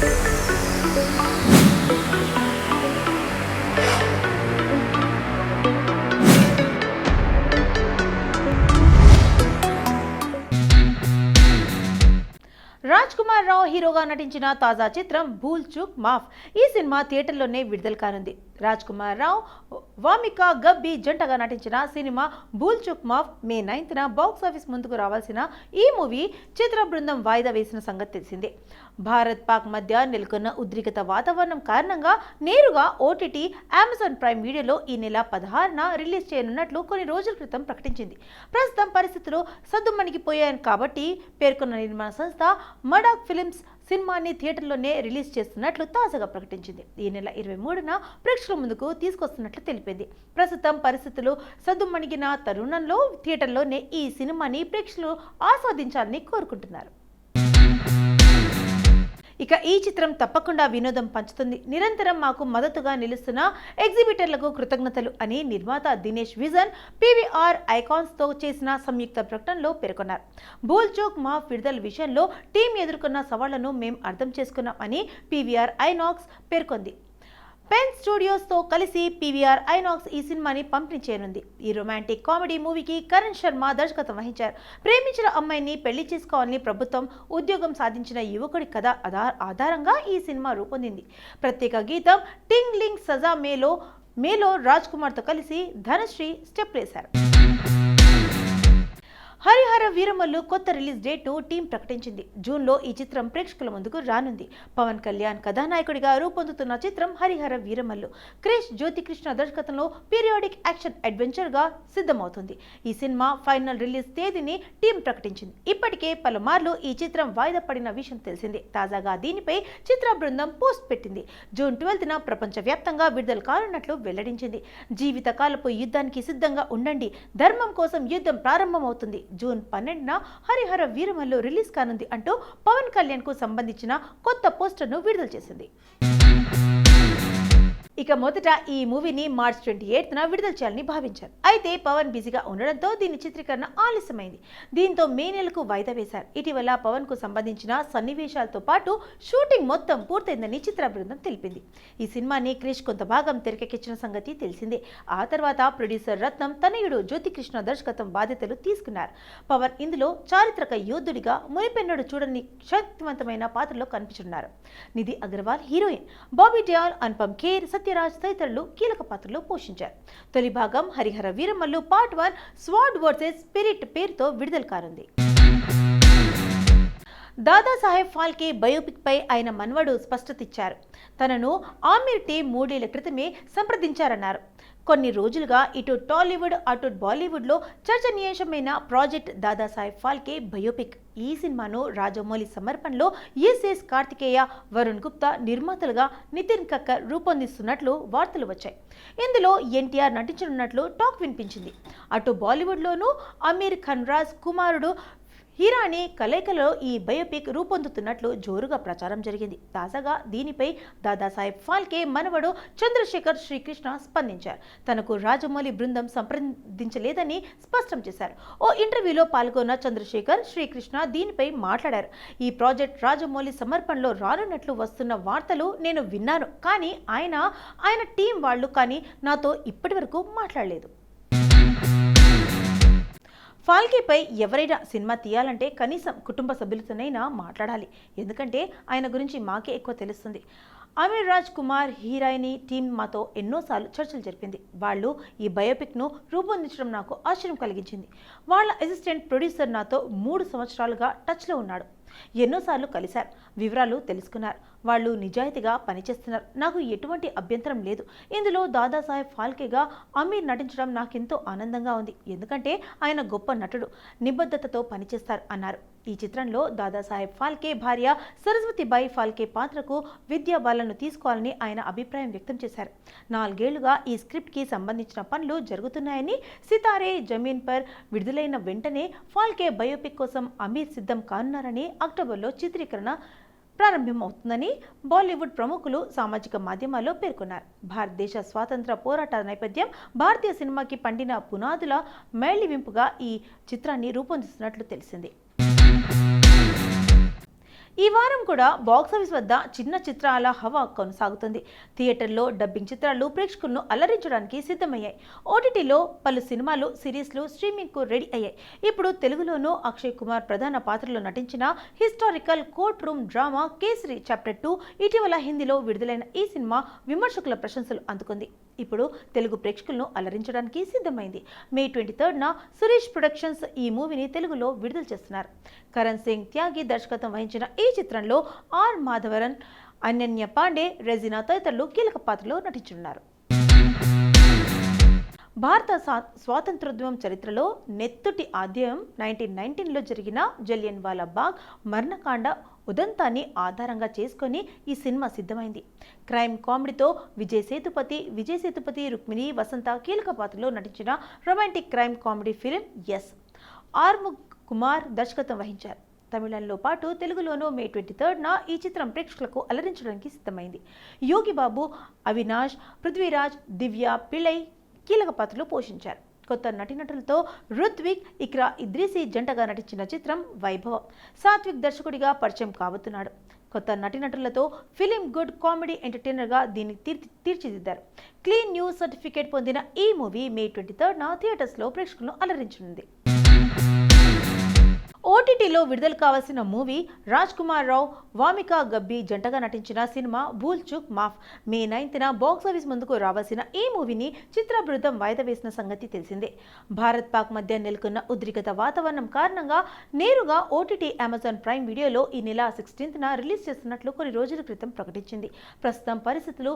రాజ్ కుమార్ రావు హీరోగా నటించిన తాజా చిత్రం భూల్ చూక్ మాఫ్ ఈ సినిమా థియేటర్లోనే విడుదల కానుంది. రాజ్ కుమార్ రావు, వామిక గబ్బి జంటగా నటించిన సినిమా భూల్ చూక్ మాఫ్ మే 9న బాక్స్ ఆఫీస్ ముందుకు రావాల్సిన ఈ మూవీ చిత్ర బృందం వాయిదా వేసిన సంగతి తెలిసిందే. భారత్ పాక్ మధ్య నెలకొన్న ఉద్రిక్త వాతావరణం కారణంగా నేరుగా ఓటీటీ అమెజాన్ ప్రైమ్ వీడియోలో ఈ నెల 16న రిలీజ్ చేయనున్నట్లు కొన్ని రోజుల క్రితం ప్రకటించింది. ప్రస్తుతం పరిస్థితులు సద్దుమణిగిపోయాయి కాబట్టి పేర్కొన్న నిర్మాణ సంస్థ మడాక్ ఫిల్మ్స్ సినిమాని థియేటర్లోనే రిలీజ్ చేస్తున్నట్లు తాజాగా ప్రకటించింది. ఈ నెల 23న ప్రేక్షకుల ముందుకు తీసుకొస్తున్నట్లు తెలిపింది. ప్రస్తుతం పరిస్థితులు సద్దుమణిగిన తరుణంలో థియేటర్లోనే ఈ సినిమాని ప్రేక్షకులు ఆస్వాదించాలని కోరుకుంటున్నారు. ఇక ఈ చిత్రం తప్పకుండా వినోదం పంచుతుంది. నిరంతరం మాకు మద్దతుగా నిలుస్తున్న ఎగ్జిబిటర్లకు కృతజ్ఞతలు అని నిర్మాత దినేష్ విజన్ పీవీఆర్ ఐకాన్స్తో చేసిన సంయుక్త ప్రకటనలో పేర్కొన్నారు. భూల్ చూక్ మాఫ్ విడుదల విషయంలో టీం ఎదుర్కొన్న సవాళ్లను మేం అర్థం చేసుకున్నాం అని పీవీఆర్ ఐనాక్స్ పేర్కొంది. పెన్ స్టూడియోస్తో కలిసి పీవీఆర్ ఐనాక్స్ ఈ సినిమాని పంపిణీ చేయనుంది. ఈ రొమాంటిక్ కామెడీ మూవీకి కరణ్ శర్మ దర్శకత్వం వహించారు. ప్రేమించిన అమ్మాయిని పెళ్లి చేసుకోవాలని ప్రభుత్వం ఉద్యోగం సాధించిన యువకుడి కథ ఆధారంగా ఈ సినిమా రూపొందింది. ప్రత్యేక గీతం టింగ్ లింగ్ సజా మేలో రాజ్ కుమార్తో కలిసి ధనశ్రీ స్టెప్ వేశారు. హరిహర వీరమల్లు కొత్త రిలీజ్ డేట్ను టీం ప్రకటించింది. జూన్లో ఈ చిత్రం ప్రేక్షకుల ముందుకు రానుంది. పవన్ కళ్యాణ్ కథానాయకుడిగా రూపొందుతున్న చిత్రం హరిహర వీరమల్లు క్రిష్ జ్యోతికృష్ణ దర్శకత్వంలో పీరియాడిక్ యాక్షన్ అడ్వెంచర్గా సిద్ధమవుతుంది. ఈ సినిమా ఫైనల్ రిలీజ్ తేదీని టీం ప్రకటించింది. ఇప్పటికే పలుమార్లు ఈ చిత్రం వాయిదా పడిన విషయం తెలిసిందే. తాజాగా దీనిపై చిత్ర బృందం పోస్ట్ పెట్టింది. జూన్ 12న ప్రపంచవ్యాప్తంగా విడుదల కానున్నట్లు వెల్లడించింది. జీవితకాలపు యుద్ధానికి సిద్ధంగా ఉండండి, ధర్మం కోసం యుద్ధం ప్రారంభమవుతుంది. జూన్ 12న హరిహర వీరమల్లు రిలీజ్ కానుంది అంటూ పవన్ కళ్యాణ్ కు సంబంధించిన కొత్త పోస్టర్ను విడుదల చేసింది. ఇక మొదట ఈ మూవీని మార్చ్ 28న విడుదల చేయాలని భావించారు. అయితే పవన్ బిజీగా ఉండడంతో దీని చిత్రీకరణ ఆలస్యమైంది. దీంతో మే నెలకు వాయిదా వేశారు. ఇటీవల పవన్ కు సంబంధించిన సన్నివేశాలతో పాటు షూటింగ్ మొత్తం పూర్తయిందని చిత్ర బృందం తెలిపింది. ఈ సినిమాని క్రిష్ కొంత భాగం తెరకెక్కించిన సంగతి తెలిసిందే. ఆ తర్వాత ప్రొడ్యూసర్ రత్నం తనయుడు జ్యోతికృష్ణ దర్శకత్వం బాధ్యతలు తీసుకున్నారు. పవన్ ఇందులో చారిత్రక యోధుడిగా మునిపెన్నడు చూడని శక్తివంతమైన పాత్రలో కనిపించనున్నారు. నిధి అగర్వాల్ హీరోయిన్, బాబీ డియోల్, అనుపమ్ ఖేర్, సత్యరాజ్ తదితరులు కీలక పాత్రలో పోషించారు. తొలి భాగం Harihara Veeramallu part 1 స్వాడ్ versus spirit పేరుతో విడుదల కానుంది. దాదాసాహెబ్ ఫాల్కే బయోపిక్ పై ఆయన మన్వడు స్పష్టత ఇచ్చారు. తనను ఆమిర్ టీం 3 ఏళ్ల క్రితమే సంప్రదించారన్నారు. కొన్ని రోజులుగా ఇటు టాలీవుడ్ అటు బాలీవుడ్లో చర్చనీయాంశమైన ప్రాజెక్ట్ దాదాసాహెబ్ ఫాల్కే బయోపిక్. ఈ సినిమాను రాజమౌళి సమర్పణలో ఎస్ఎస్ కార్తికేయ, వరుణ్ గుప్తా నిర్మాతలుగా నితిన్ కక్కర్ రూపొందిస్తున్నట్లు వార్తలు వచ్చాయి. ఇందులో ఎన్టీఆర్ నటించనున్నట్లు టాక్ వినిపించింది. అటు బాలీవుడ్లోనూ అమీర్ ఖాన్ రాజ్ కుమారుడు హీరాని కలయికలో ఈ బయోపిక్ రూపొందుతున్నట్లు జోరుగా ప్రచారం జరిగింది. తాజాగా దీనిపై దాదాసాహెబ్ ఫాల్కే మనవడు చంద్రశేఖర్ శ్రీకృష్ణ స్పందించారు. తనకు రాజమౌళి బృందం సంప్రదించలేదని స్పష్టం చేశారు. ఓ ఇంటర్వ్యూలో పాల్గొన్న చంద్రశేఖర్ శ్రీకృష్ణ దీనిపై మాట్లాడారు. ఈ ప్రాజెక్ట్ రాజమౌళి సమర్పణలో రానున్నట్లు వస్తున్న వార్తలు నేను విన్నాను, కానీ ఆయన టీం వాళ్ళు కానీ నాతో ఇప్పటివరకు మాట్లాడలేదు. ఫాల్కేపై ఎవరైనా సినిమా తీయాలంటే కనీసం కుటుంబ సభ్యులతోనైనా మాట్లాడాలి. ఎందుకంటే ఆయన గురించి మాకే ఎక్కువ తెలుస్తుంది. అమీర్ రాజ్ కుమార్ హీరాయిని టీం మాతో ఎన్నోసార్లు చర్చలు జరిపింది. వాళ్ళు ఈ బయోపిక్ను రూపొందించడం నాకు ఆశ్చర్యం కలిగించింది. వాళ్ళ అసిస్టెంట్ ప్రొడ్యూసర్ నాతో 3 సంవత్సరాలుగా టచ్లో ఉన్నాడు. ఎన్నోసార్లు కలిశారు, వివరాలు తెలుసుకున్నారు. వాళ్ళు నిజాయితీగా పనిచేస్తున్నారు. నాకు ఎటువంటి అభ్యంతరం లేదు. ఇందులో దాదాసాహెబ్ ఫాల్కేగా అమీర్ నటించడం నాకెంతో ఆనందంగా ఉంది. ఎందుకంటే ఆయన గొప్ప నటుడు, నిబద్ధతతో పనిచేస్తారు అన్నారు. ఈ చిత్రంలో దాదాసాహెబ్ ఫాల్కే భార్య సరస్వతిబాయి ఫాల్కే పాత్రకు విద్యా బాలను తీసుకోవాలని ఆయన అభిప్రాయం వ్యక్తం చేశారు. 4 ఏళ్లుగా ఈ స్క్రిప్ట్కి సంబంధించిన పనులు జరుగుతున్నాయని, సితారే జమీన్ పర్ విడుదలైన వెంటనే ఫాల్కే బయోపిక్ కోసం అమీర్ సిద్ధం కానున్నారని, అక్టోబర్లో చిత్రీకరణ ప్రారంభమవుతుందని బాలీవుడ్ ప్రముఖులు సామాజిక మాధ్యమాల్లో పేర్కొన్నారు. భారతదేశ స్వాతంత్ర పోరాట నేపథ్యం భారతీయ సినిమాకి పండిన పునాదుల మేళవింపుగా ఈ చిత్రాన్ని రూపొందిస్తున్నట్లు తెలిసింది. ఈ వారం కూడా బాక్సాఫీస్ వద్ద చిన్న చిత్రాల హవా కొనసాగుతుంది. థియేటర్లో డబ్బింగ్ చిత్రాలు ప్రేక్షకులను అలరించడానికి సిద్ధమయ్యాయి. ఓటీటీలో పలు సినిమాలు, సిరీస్లు స్ట్రీమింగ్కు రెడీ అయ్యాయి. ఇప్పుడు తెలుగులోనూ అక్షయ్ కుమార్ ప్రధాన పాత్రలో నటించిన historical court room drama kesari chapter 2 ఇటీవల హిందీలో విడుదలైన ఈ సినిమా విమర్శకుల ప్రశంసలు అందుకుంది. ఇప్పుడు తెలుగు ప్రేక్షకులను అలరించడానికి సిద్ధమైంది. మే 23న సురేష్ ప్రొడక్షన్స్ ఈ మూవీని తెలుగులో విడుదల చేస్తున్నారు. కరణ్ సింగ్ త్యాగి దర్శకత్వం వహించిన ఈ చిత్రంలో ఆర్ మాధవరన్, అనన్య పాండే, రెజినా తదితరులు కీలక పాత్రలో నటించనున్నారు. భారత స్వాతంత్రోద్యమం చరిత్రలో నెత్తుటి అధ్యాయం 1919లో జరిగిన జలియన్ వాలా బాగ్ మరణకాండ ఉదంతాన్ని ఆధారంగా చేసుకొని ఈ సినిమా సిద్ధమైంది. క్రైమ్ కామెడీతో విజయ్ సేతుపతి, రుక్మిణి వసంత కీలక పాత్రలో నటించిన romantic crime comedy film S. R Kumar దర్శకత్వం వహించారు. తమిళంలో పాటు తెలుగులోనూ మే 23న ఈ చిత్రం ప్రేక్షకులకు అలరించడానికి సిద్ధమైంది. యోగి బాబు, అవినాష్, పృథ్వీరాజ్, దివ్య పిళ్ళై కీలక పాత్రలు పోషించారు. కొత్త నటీనటులతో రుత్విక్, ఇక్రా ఇద్రీసి జంటగా నటించిన చిత్రం వైభవం. సాత్విక్ దర్శకుడిగా పరిచయం కాబోతున్నాడు. కొత్త నటీనటులతో ఫిలిం గుడ్ కామెడీ ఎంటర్టైనర్గా దీన్ని తీర్చిదిద్దారు. క్లీన్ న్యూస్ సర్టిఫికేట్ పొందిన ఈ మూవీ మే 23న థియేటర్స్లో ప్రేక్షకులను అలరించనుంది. ఓటీటీలో విడుదల కావాల్సిన మూవీ రాజ్ కుమార్ రావు, వామికా గబ్బి జంటగా నటించిన సినిమా భూల్ చుక్ మాఫ్. మే 9న బాక్సాఫీస్ ముందుకు రావాల్సిన ఈ మూవీని చిత్ర బృందం వాయిదా వేసిన సంగతి తెలిసిందే. భారత్ పాక్ మధ్య నెలకొన్న ఉద్రిక్తత వాతావరణం కారణంగా నేరుగా ఓటీటీ అమెజాన్ ప్రైమ్ వీడియోలో ఈ నెల 16న రిలీజ్ చేస్తున్నట్లు కొన్ని రోజుల క్రితం ప్రకటించింది. ప్రస్తుతం పరిస్థితులు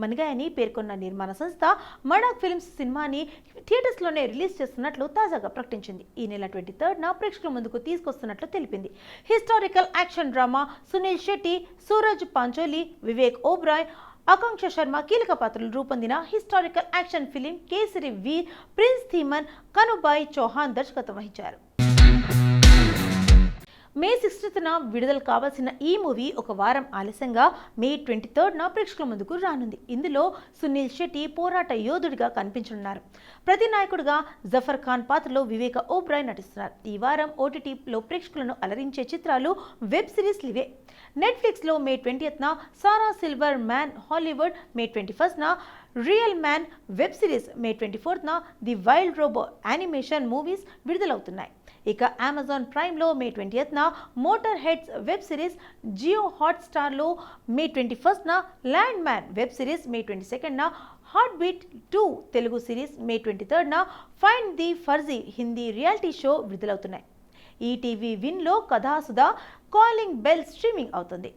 మణిగాయని పేర్కొన్న నిర్మాణ సంస్థ మడాక్ ఫిల్మ్స్ సినిమాని థియేటర్స్లోనే రిలీజ్ చేస్తున్నట్లు తాజాగా ప్రకటించింది. ఈ నెల 23న ప్రేక్షకుల ముందుకు తీసుకొస్తున్నట్లు తెలిపింది. Historical action drama Suniel Shetty, Sooraj Pancholi, Vivek Oberoi, Akanksha Sharma కీలక పాత్రలు రూపొందిన historical action film Kesari Veer Prince Dhiman Kanubhai Chauhan దర్శకత్వం వహించారు. మే 16న విడుదల కావాల్సిన ఈ మూవీ ఒక వారం ఆలస్యంగా మే 23న ప్రేక్షకుల ముందుకు రానుంది. ఇందులో సునీల్ శెట్టి పోరాట యోధుడిగా కనిపించనున్నారు. ప్రతినాయకుడిగా జఫర్ ఖాన్ పాత్రలో వివేక ఓబ్రాయ్ నటిస్తున్నారు. ఈ వారం ఓటీటీలో ప్రేక్షకులను అలరించే చిత్రాలు, వెబ్ సిరీస్లు ఇవే. నెట్ఫ్లిక్స్లో మే 20న Sarah Silverman Hollywood, May 21న real man web series, May 24న the wild robot animation movies విడుదలవుతున్నాయి. ఇక అమెజాన్ ప్రైమ్లో మే 20న motor heads web series, Jio హాట్స్టార్లో మే 21న land man web series, May 22న heart beat 2 Telugu series, May 23న find the Farzi Hindi reality show విడుదలవుతున్నాయి. ఈటీవీ విన్లో కథాసుధా, కాలింగ్ బెల్ స్ట్రీమింగ్ అవుతుంది.